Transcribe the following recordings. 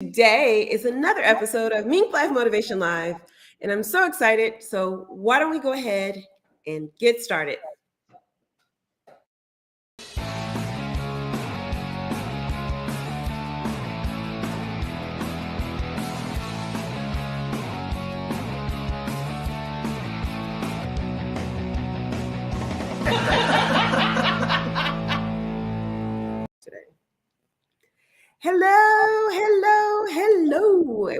Today is another episode of MinkLife Motivation Live, and I'm so excited. So why don't we go ahead and get started? Hello.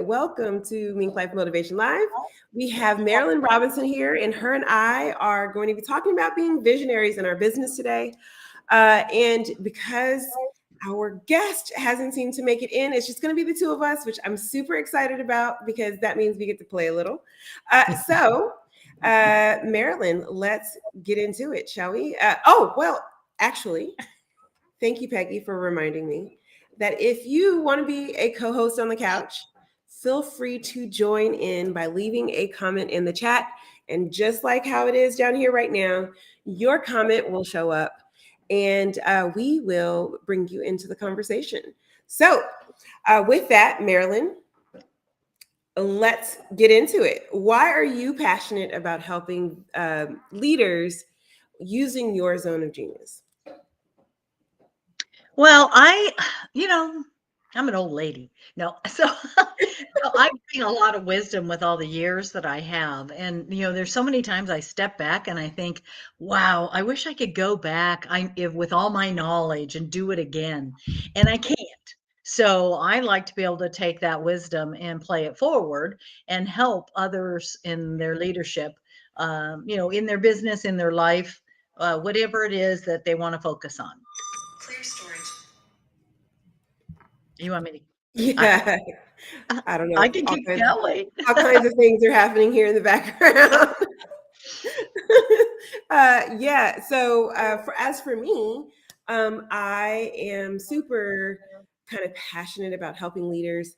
Welcome to MinkLife Motivation Live. We have Marilyn Robinson here, and her and I are going to be talking about being visionaries in our business today. And because our guest hasn't seemed to make it in, it's just going to be the two of us, which I'm super excited about because that means we get to play a little. Marilyn, let's get into it, shall we? Actually, thank you, Peggy, for reminding me that if you want to be a co-host on the couch, feel free to join in by leaving a comment in the chat. And just like how it is down here right now, your comment will show up and we will bring you into the conversation. So with that, Marilyn, let's get into it. Why are you passionate about helping leaders using your zone of genius? Well, I'm an old lady. No, so I bring a lot of wisdom with all the years that I have. And, there's so many times I step back and I think, wow, I wish I could go back with all my knowledge and do it again. And I can't. So I like to be able to take that wisdom and play it forward and help others in their leadership, in their business, in their life, whatever it is that they want to focus on. Clear storage. You want me to? Yeah, I don't know. I can keep going. All kinds of things are happening here in the background. As for me, I am super kind of passionate about helping leaders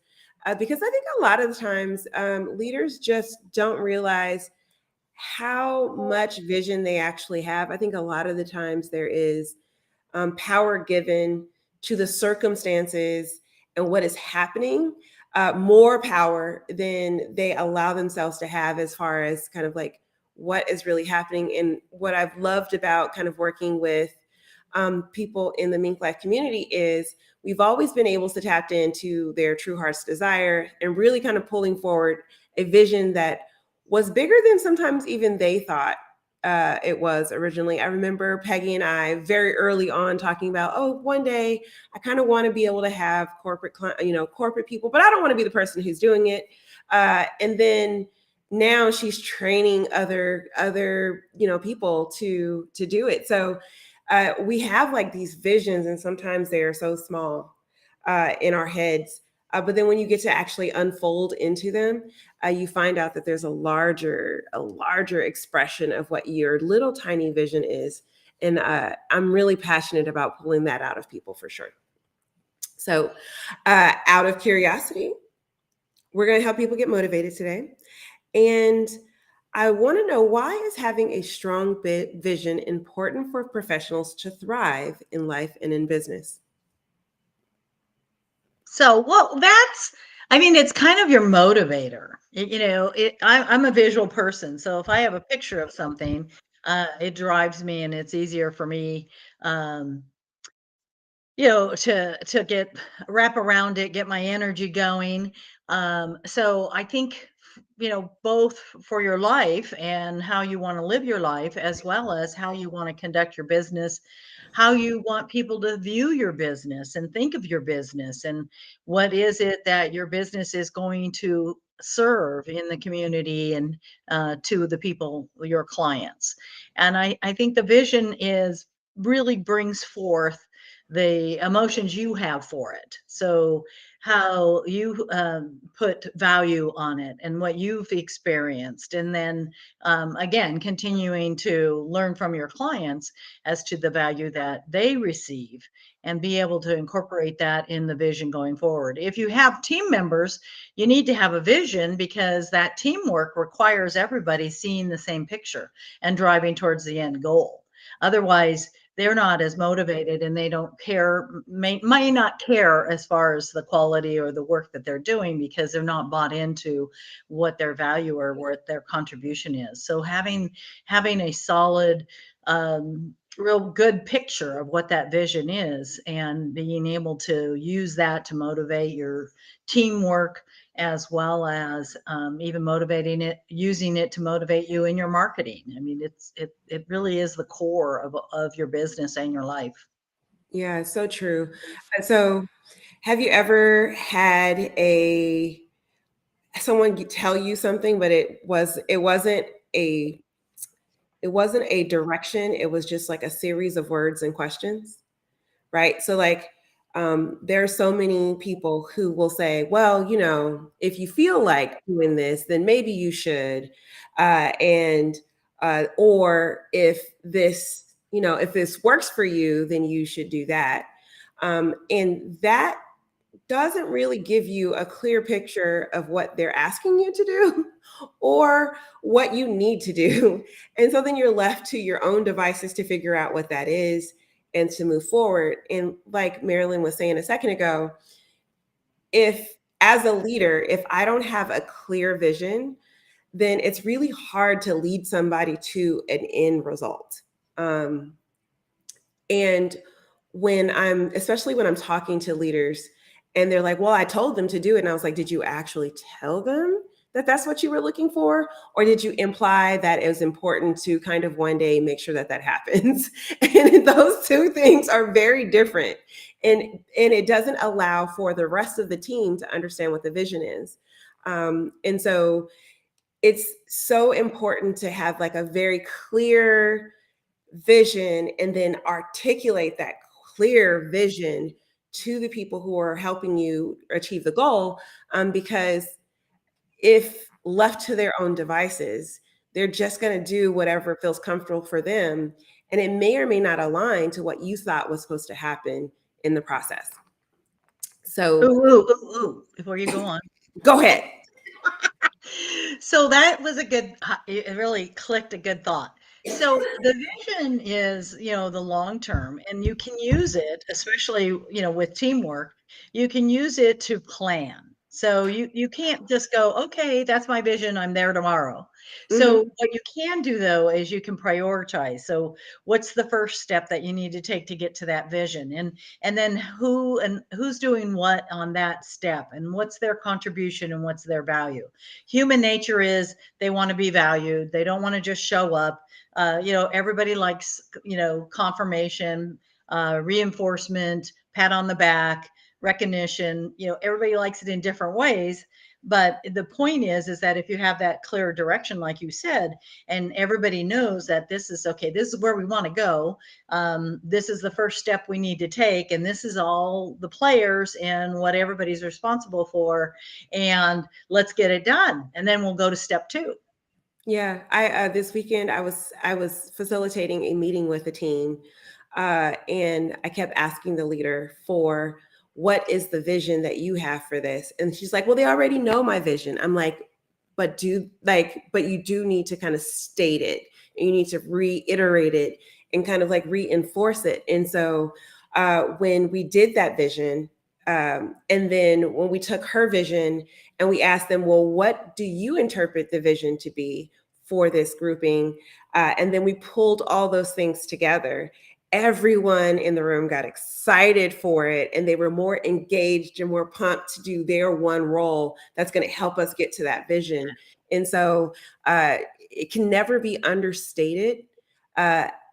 because I think a lot of the times leaders just don't realize how much vision they actually have. I think a lot of the times there is power given to the circumstances and what is happening, more power than they allow themselves to have as far as kind of like what is really happening. And what I've loved about kind of working with people in the MinkLife community is we've always been able to tap into their true heart's desire and really kind of pulling forward a vision that was bigger than sometimes even they thought it was originally. I remember Peggy and I very early on talking about, one day I kind of want to be able to have corporate people, but I don't want to be the person who's doing it. And then now she's training other people to do it. So we have like these visions, and sometimes they are so small in our heads. But then when you get to actually unfold into them, you find out that there's a larger expression of what your little tiny vision is. And I'm really passionate about pulling that out of people for sure. So out of curiosity, we're going to help people get motivated today. And I want to know, why is having a strong vision important for professionals to thrive in life and in business? So, it's kind of your motivator. I'm a visual person. So if I have a picture of something, it drives me, and it's easier for me, to wrap around it, get my energy going. So I think, both for your life and how you want to live your life, as well as how you want to conduct your business, how you want people to view your business and think of your business, and what is it that your business is going to serve in the community and to the people, your clients. And I think the vision really brings forth the emotions you have for it. So how you put value on it and what you've experienced. And then again, continuing to learn from your clients as to the value that they receive and be able to incorporate that in the vision going forward. If you have team members, you need to have a vision, because that teamwork requires everybody seeing the same picture and driving towards the end goal. Otherwise, they're not as motivated, and they don't care, may not care as far as the quality or the work that they're doing, because they're not bought into what their value or what their contribution is. So having a solid, real good picture of what that vision is, and being able to use that to motivate your teamwork, as well as, even motivating it, using it to motivate you in your marketing. I mean, it really is the core of your business and your life. Yeah, so true. So, have you ever had a someone tell you something, but a it wasn't a direction. It was just like a series of words and questions, right? So like there are so many people who will say, well, if you feel like doing this, then maybe you should. And or if this works for you, then you should do that. And that doesn't really give you a clear picture of what they're asking you to do or what you need to do. And so then you're left to your own devices to figure out what that is and to move forward. And like Marilyn was saying a second ago, if as a leader, if I don't have a clear vision, then it's really hard to lead somebody to an end result. And especially when I'm talking to leaders and they're like, well, I told them to do it. And I was like, did you actually tell them that that's what you were looking for? Or did you imply that it was important to kind of one day make sure that that happens? And those two things are very different. And it doesn't allow for the rest of the team to understand what the vision is. And so it's so important to have like a very clear vision and then articulate that clear vision to the people who are helping you achieve the goal. Because if left to their own devices, they're just going to do whatever feels comfortable for them. And it may or may not align to what you thought was supposed to happen in the process. Ooh, So ooh, ooh, ooh, before you go on. go ahead. So that was a good, it really clicked a good thought. So the vision is, the long term, and you can use it, especially, with teamwork, you can use it to plan. So you can't just go, okay, that's my vision, I'm there tomorrow. So Hmm. what you can do, though, is you can prioritize. So what's the first step that you need to take to get to that vision? And then who's doing what on that step, and what's their contribution, and what's their value? Human nature is they want to be valued. They don't want to just show up. Everybody likes, confirmation, reinforcement, pat on the back, recognition. Everybody likes it in different ways. But the point is that if you have that clear direction, like you said, and everybody knows that this is okay, this is where we want to go. This is the first step we need to take, and this is all the players and what everybody's responsible for. And let's get it done. And then we'll go to step two. Yeah, I this weekend I was facilitating a meeting with a team, and I kept asking the leader for what is the vision that you have for this, and she's like, "Well, they already know my vision." I'm like, but you do need to kind of state it, and you need to reiterate it and kind of like reinforce it." And so when we did that vision, and then when we took her vision and we asked them, well, what do you interpret the vision to be for this grouping? And then we pulled all those things together. Everyone in the room got excited for it, and they were more engaged and more pumped to do their one role that's going to help us get to that vision. And so it can never be understated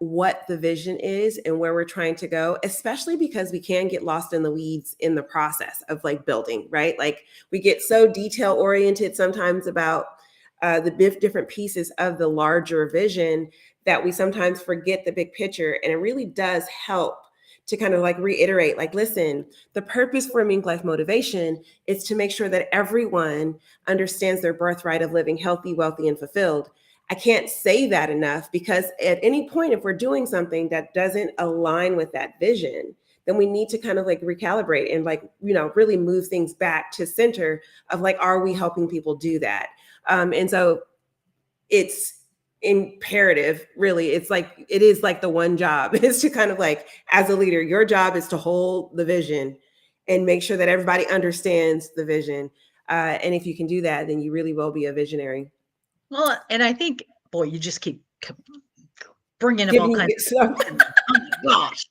what the vision is and where we're trying to go, especially because we can get lost in the weeds in the process of like building, right? Like we get so detail oriented sometimes about the different pieces of the larger vision that we sometimes forget the big picture. And it really does help to kind of like reiterate, like, listen, the purpose for MinkLife Motivation is to make sure that everyone understands their birthright of living healthy, wealthy, and fulfilled. I can't say that enough, because at any point, if we're doing something that doesn't align with that vision, then we need to kind of like recalibrate and like, really move things back to center of like, are we helping people do that? And so it's imperative, really. It's like, it is like the one job is to kind of like, as a leader, your job is to hold the vision and make sure that everybody understands the vision. And if you can do that, then you really will be a visionary. Well, and I think, boy, you just keep bringing up all Giving you kinds good of stuff. visions. Oh my gosh.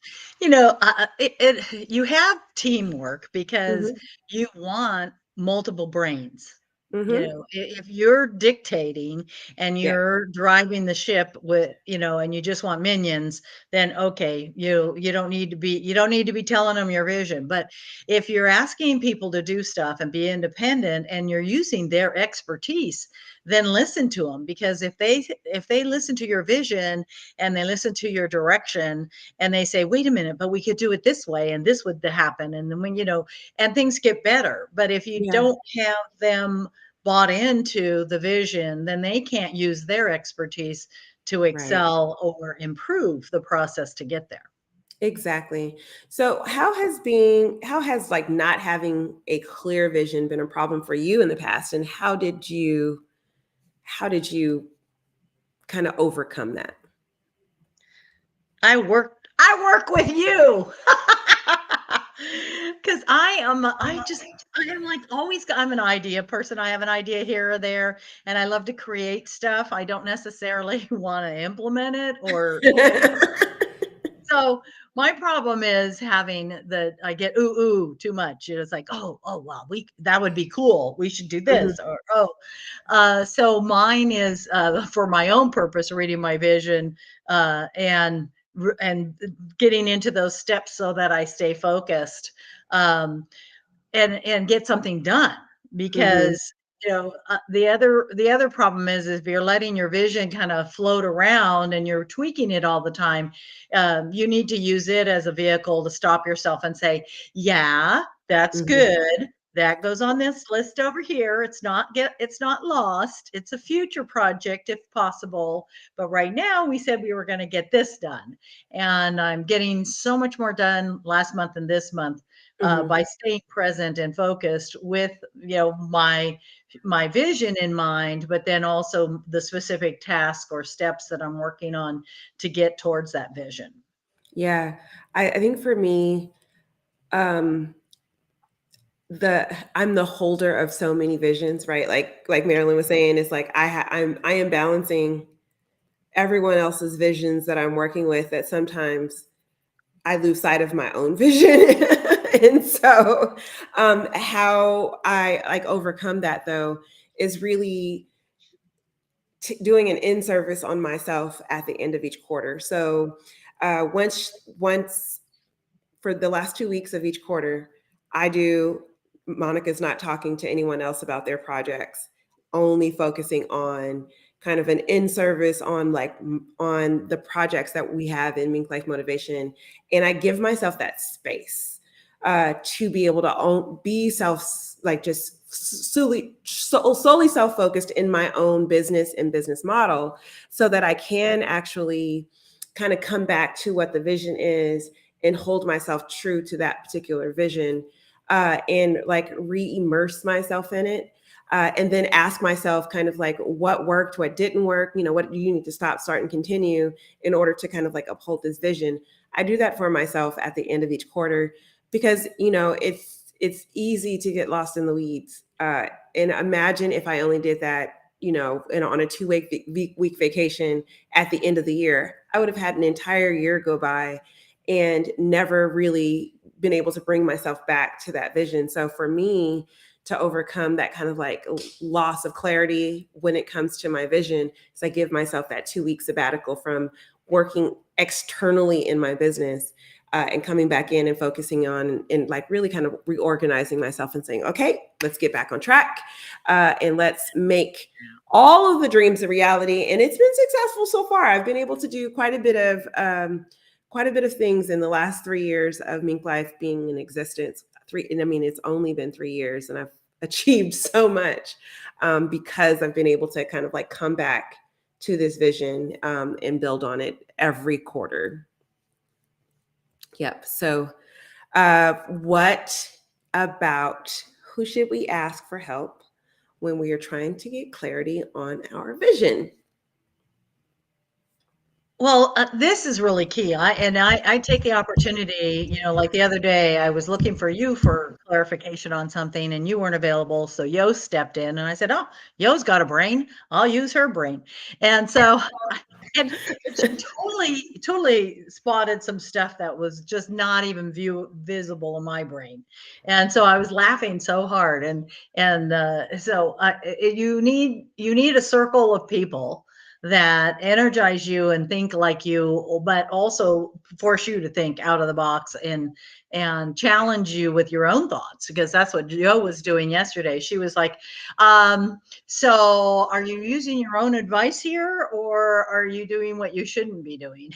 You have teamwork because Hmm. you want multiple brains. Hmm. If you're dictating and Yeah. you're driving the ship with, and you just want minions, then okay, you don't need to be telling them your vision. But if you're asking people to do stuff and be independent and you're using their expertise, then listen to them, because if they listen to your vision and they listen to your direction and they say, wait a minute, but we could do it this way and this would happen, and then and things get better. But if you Yeah. don't have them bought into the vision, then they can't use their expertise to Right. excel or improve the process to get there. Exactly. So how has like not having a clear vision been a problem for you in the past? And how did you kind of overcome that? I work with you. Because I am like always, I'm an idea person. I have an idea here or there, and I love to create stuff. I don't necessarily want to implement it or so my problem is having I get too much. It's like, oh wow, that would be cool. We should do Mhm. this. Or so mine is for my own purpose, reading my vision, and getting into those steps so that I stay focused. Um, and get something done, Mhm. because the other problem is if you're letting your vision kind of float around and you're tweaking it all the time, you need to use it as a vehicle to stop yourself and say, yeah, that's Mhm. good, that goes on this list over here. It's not lost, it's a future project if possible, but right now we said we were going to get this done, and I'm getting so much more done last month and this month, Mhm. by staying present and focused with my vision in mind, but then also the specific task or steps that I'm working on to get towards that vision. Yeah. I think for me, um, I'm the holder of so many visions, right? Like Marilyn was saying, it's like I am balancing everyone else's visions that I'm working with, that sometimes I lose sight of my own vision. And so how I like overcome that though is really doing an in service on myself at the end of each quarter. So once for the last 2 weeks of each quarter, I do. Monica's not talking to anyone else about their projects, only focusing on kind of an in service on on the projects that we have in Mink Life Motivation. And I give myself that space to be able to be just solely self-focused in my own business and business model, so that I can actually kind of come back to what the vision is and hold myself true to that particular vision, and like re-immerse myself in it, and then ask myself kind of like what worked, what didn't work, what do you need to stop, start, and continue in order to kind of like uphold this vision. I do that for myself at the end of each quarter, because it's easy to get lost in the weeds, and imagine if I only did that, on a 2 week vacation at the end of the year. I would have had an entire year go by and never really been able to bring myself back to that vision. So for me to overcome that kind of like loss of clarity when it comes to my vision, is I give myself that 2 week sabbatical from working externally in my business, and coming back in and focusing on and like really kind of reorganizing myself and saying, okay, let's get back on track, and let's make all of the dreams a reality. And it's been successful so far. I've been able to do quite a bit of things in the last 3 years of Mink Life being in existence. And I mean, it's only been 3 years, and I've achieved so much, because I've been able to kind of like come back to this vision, and build on it every quarter. Yep. So, what about who should we ask for help when we are trying to get clarity on our vision? Well, this is really key. I take the opportunity, like the other day, I was looking for you for clarification on something, and you weren't available, so Yo stepped in, and I said, "Oh, Yo's got a brain. I'll use her brain." And so, and she totally spotted some stuff that was just not even visible in my brain, and so I was laughing so hard, you need a circle of people that energize you and think like you, but also force you to think out of the box and challenge you with your own thoughts, because that's what Jo was doing yesterday. She was like, so are you using your own advice here, or are you doing what you shouldn't be doing?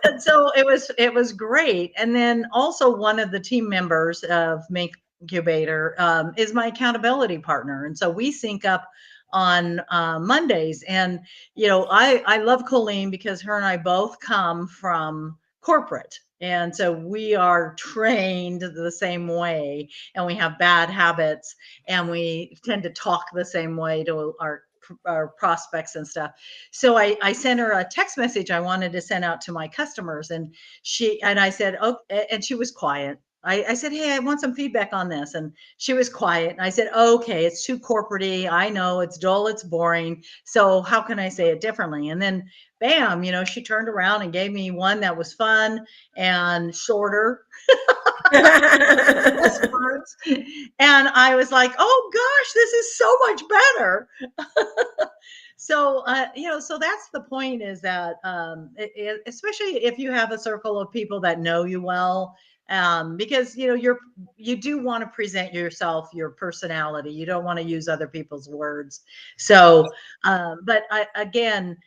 And so it was great. And then also one of the team members of Make Incubator is my accountability partner, and so we sync up on Mondays. And I love Colleen because her and I both come from corporate, and so we are trained the same way, and we have bad habits, and we tend to talk the same way to our prospects and stuff. So I sent her a text message I wanted to send out to my customers, and I said, oh, and she was quiet. I said, hey, I want some feedback on this. And she was quiet. And I said, okay, it's too corporate-y. I know it's dull, it's boring. So how can I say it differently? And then bam, she turned around and gave me one that was fun and shorter, less words. And I was like, oh gosh, this is so much better. So that's the point, is that especially if you have a circle of people that know you well, because you do want to present yourself, your personality. You don't want to use other people's words. So, but again,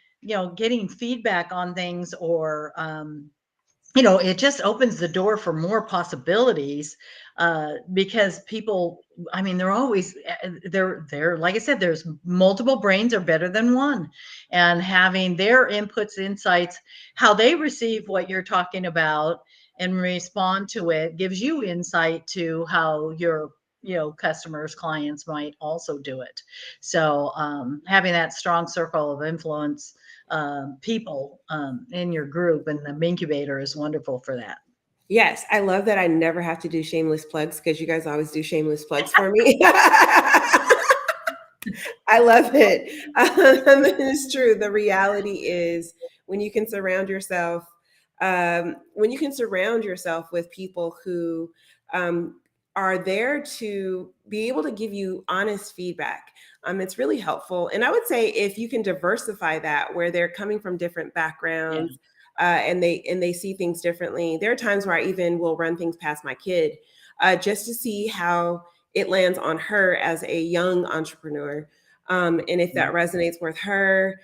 getting feedback on things, or it just opens the door for more possibilities, because people, I mean, they're always they're like I said, there's multiple brains are better than one, and having their inputs, insights, how they receive what you're talking about and respond to it gives you insight to how your customers, clients might also do it. So having that strong circle of influence, people in your group, and the incubator is wonderful for that. Yes, I love that I never have to do shameless plugs because you guys always do shameless plugs for me. I love it. It's true. The reality is when you can surround yourself, with people who are there to be able to give you honest feedback, it's really helpful. And I would say if you can diversify that, where they're coming from different Yeah. backgrounds, and they see things differently. There are times where I even will run things past my kid, just to see how it lands on her as a young entrepreneur, and if that resonates with her,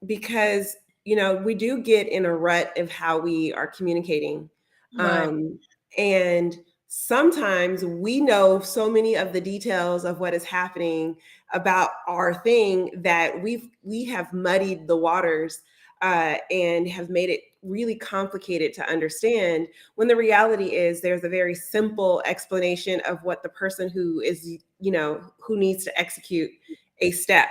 because we do get in a rut of how we are communicating, Right. um, and sometimes we know so many of the details of what is happening about our thing that we have muddied the waters, and have made it really complicated to understand, when the reality is there's a very simple explanation of what the person who needs to execute a step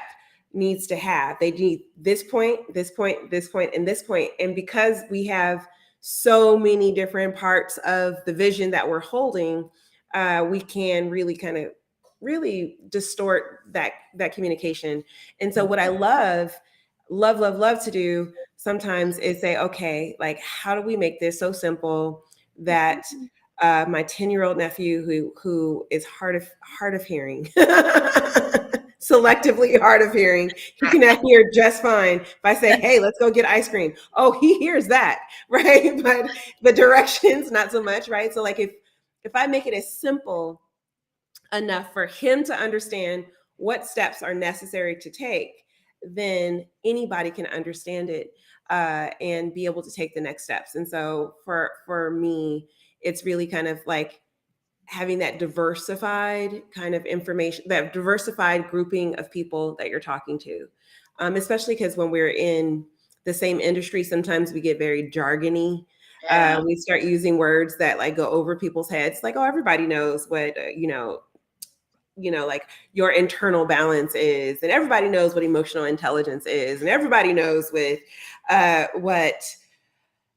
needs to have. They need this point, this point, this point, and this point. And because we have so many different parts of the vision that we're holding, we can really kind of really distort that communication. And so what I love to do sometimes is say, okay, like, how do we make this so simple that my 10-year-old nephew, who is hard of hearing, selectively hard of hearing, he can hear just fine if I say, hey, let's go get ice cream. Oh, he hears that, right? But the directions, not so much, right? So like if I make it as simple enough for him to understand what steps are necessary to take, then anybody can understand it, and be able to take the next steps. And so for me, it's really kind of like having that diversified kind of information, that diversified grouping of people that you're talking to, especially because when we're in the same industry, sometimes we get very jargony. Yeah. We start using words that like go over people's heads, like, oh, everybody knows what like your internal balance is, and everybody knows what emotional intelligence is, and everybody knows what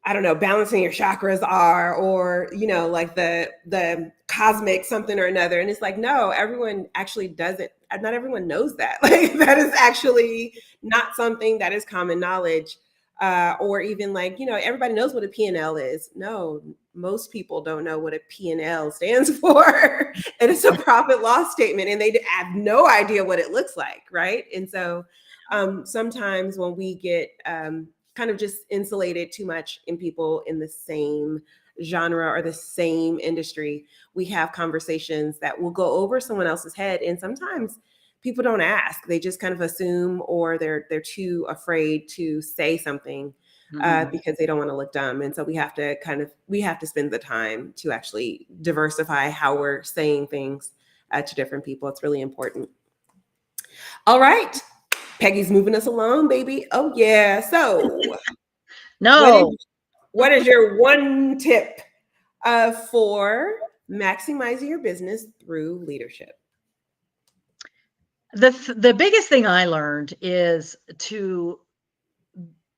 I don't know, balancing your chakras are, or, like the cosmic something or another. And it's like, no, everyone actually doesn't, not everyone knows that. Like, that is actually not something that is common knowledge. Or even like, everybody knows what a P&L is. No, most people don't know what a P&L stands for. And it's a profit loss statement, and they have no idea what it looks like, right? And so sometimes when we get kind of just insulated too much in people in the same genre or the same industry, we have conversations that will go over someone else's head. And sometimes people don't ask, they just kind of assume, or they're too afraid to say something because they don't want to look dumb. And so we have to spend the time to actually diversify how we're saying things to different people. It's really important. All right, Peggy's moving us along, baby. Oh yeah. So No. what is your one tip for maximizing your business through leadership? The biggest thing I learned is to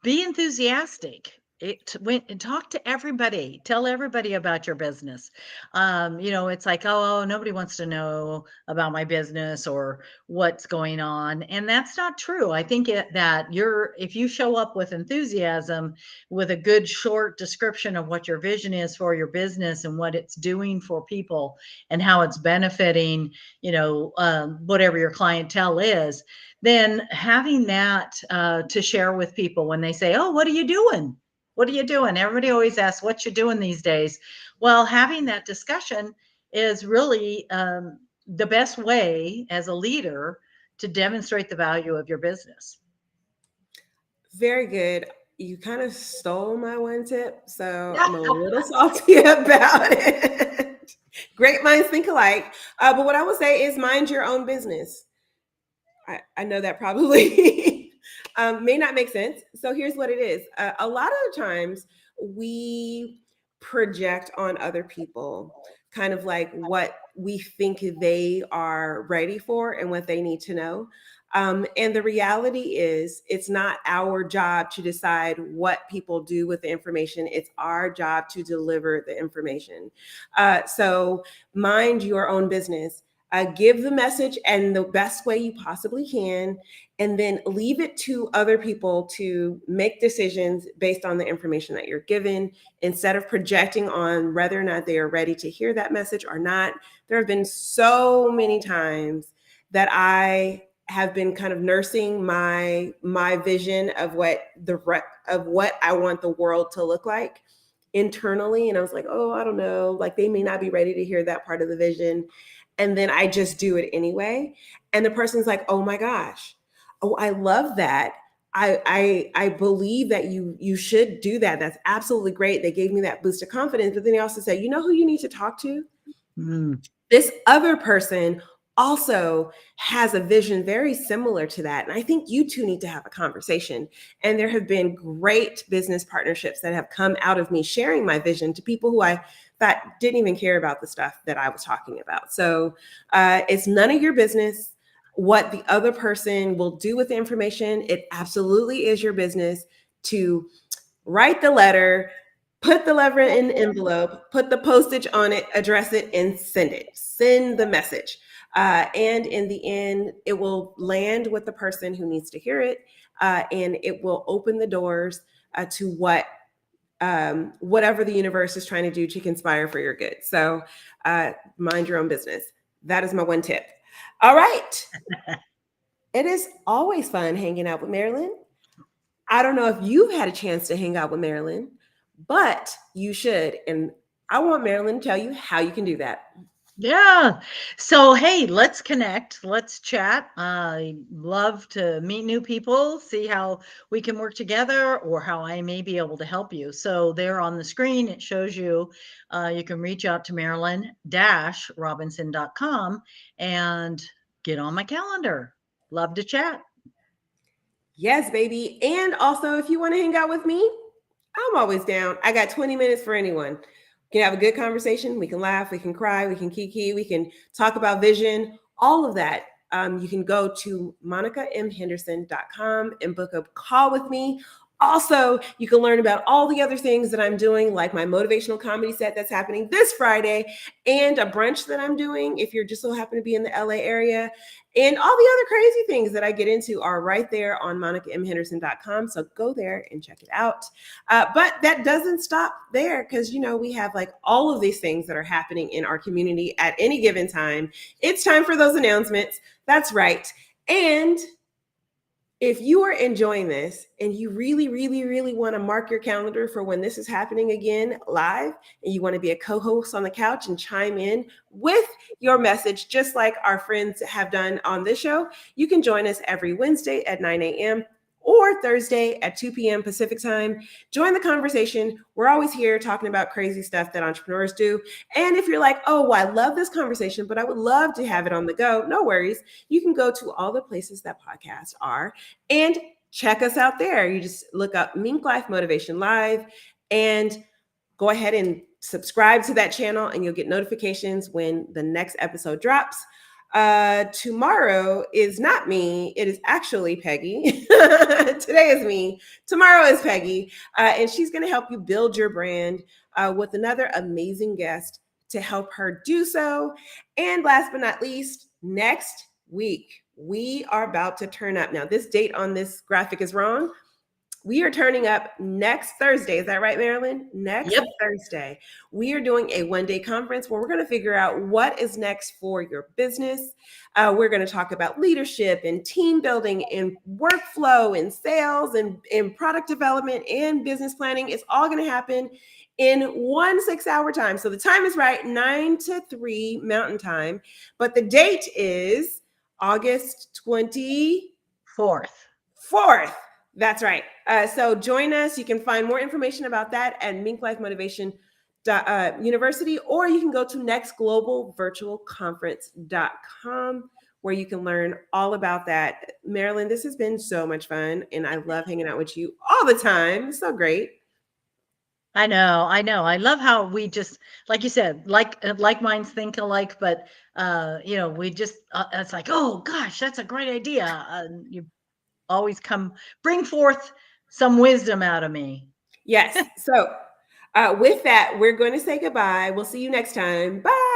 be enthusiastic. And talk to everybody. Tell everybody about your business. It's like, oh, nobody wants to know about my business or what's going on, and that's not true. I think that if you show up with enthusiasm, with a good short description of what your vision is for your business and what it's doing for people and how it's benefiting, whatever your clientele is, then having that to share with people when they say, oh, what are you doing? What are you doing? Everybody always asks, what you doing these days? Well, having that discussion is really the best way as a leader to demonstrate the value of your business. Very good. You kind of stole my one tip, so I'm a little salty about it. Great minds think alike. But what I would say is mind your own business. I know that probably may not make sense. So here's what it is. A lot of the times we project on other people kind of like what we think they are ready for and what they need to know. And the reality is, it's not our job to decide what people do with the information. It's our job to deliver the information. So mind your own business. Give the message in the best way you possibly can, and then leave it to other people to make decisions based on the information that you're given, instead of projecting on whether or not they are ready to hear that message or not. There have been so many times that I have been kind of nursing my vision of what I want the world to look like internally, and I was like, oh, I don't know, like they may not be ready to hear that part of the vision. And then I just do it anyway. And the person's like, oh my gosh, oh, I love that. I believe that you should do that. That's absolutely great. They gave me that boost of confidence. But then they also say, you know who you need to talk to? This other person also has a vision very similar to that. And I think you two need to have a conversation. And there have been great business partnerships that have come out of me sharing my vision to people who I thought didn't even care about the stuff that I was talking about. So it's none of your business what the other person will do with the information. It absolutely is your business to write the letter, put the letter in the envelope, put the postage on it, address it, and send it. Send the message. And in the end, it will land with the person who needs to hear it, and it will open the doors to whatever the universe is trying to do to conspire for your good. So mind your own business. That is my one tip. All right. It is always fun hanging out with Marilyn. I don't know if you've had a chance to hang out with Marilyn, but you should. And I want Marilyn to tell you how you can do that. Yeah. So, hey, let's connect. Let's chat. I love to meet new people, see how we can work together or how I may be able to help you. So, there on the screen, it shows you you can reach out to Marilyn-Robinson.com and get on my calendar. Love to chat. Yes, baby. And also, if you want to hang out with me, I'm always down. I got 20 minutes for anyone. We can have a good conversation. We can laugh. We can cry. We can kiki. We can talk about vision all of that, you can go to monicamhenderson.com and book a call with me. Also, you can learn about all the other things that I'm doing, like my motivational comedy set that's happening this Friday, and a brunch that I'm doing if you're just so happen to be in the LA area. And all the other crazy things that I get into are right there on monicamhenderson.com. So go there and check it out. But that doesn't stop there, because, we have like all of these things that are happening in our community at any given time. It's time for those announcements. That's right. And if you are enjoying this and you really, really, really want to mark your calendar for when this is happening again live, and you want to be a co-host on the couch and chime in with your message, just like our friends have done on this show, you can join us every Wednesday at 9 a.m. or Thursday at 2 p.m. Pacific time. Join the conversation. We're always here talking about crazy stuff that entrepreneurs do. And if you're like, oh, well, I love this conversation, but I would love to have it on the go, no worries. You can go to all the places that podcasts are and check us out there. You just look up MinkLife Motivation Live and go ahead and subscribe to that channel, and you'll get notifications when the next episode drops. Tomorrow is not me. It is actually Peggy. Today is me. Tomorrow is Peggy. And she's going to help you build your brand with another amazing guest to help her do so. And last but not least, next week, we are about to turn up. Now, this date on this graphic is wrong. We are turning up next Thursday. Is that right, Marilyn? Next Thursday. We are doing a one-day conference where we're going to figure out what is next for your business. We're going to talk about leadership and team building and workflow and sales and product development and business planning. It's all going to happen in 1 6-hour time. So the time is right, 9 to 3 Mountain Time. But the date is August 24th. That's right. So join us. You can find more information about that at MinkLife Motivation University, or you can go to nextglobalvirtualconference.com, where you can learn all about that. Marilyn, this has been so much fun, and I love hanging out with you all the time. It's so great. I know. I love how we just, like you said, like minds think alike, but we just it's like, oh gosh, that's a great idea. You always bring forth some wisdom out of me. Yes. So with that, we're going to say goodbye. We'll see you next time. Bye.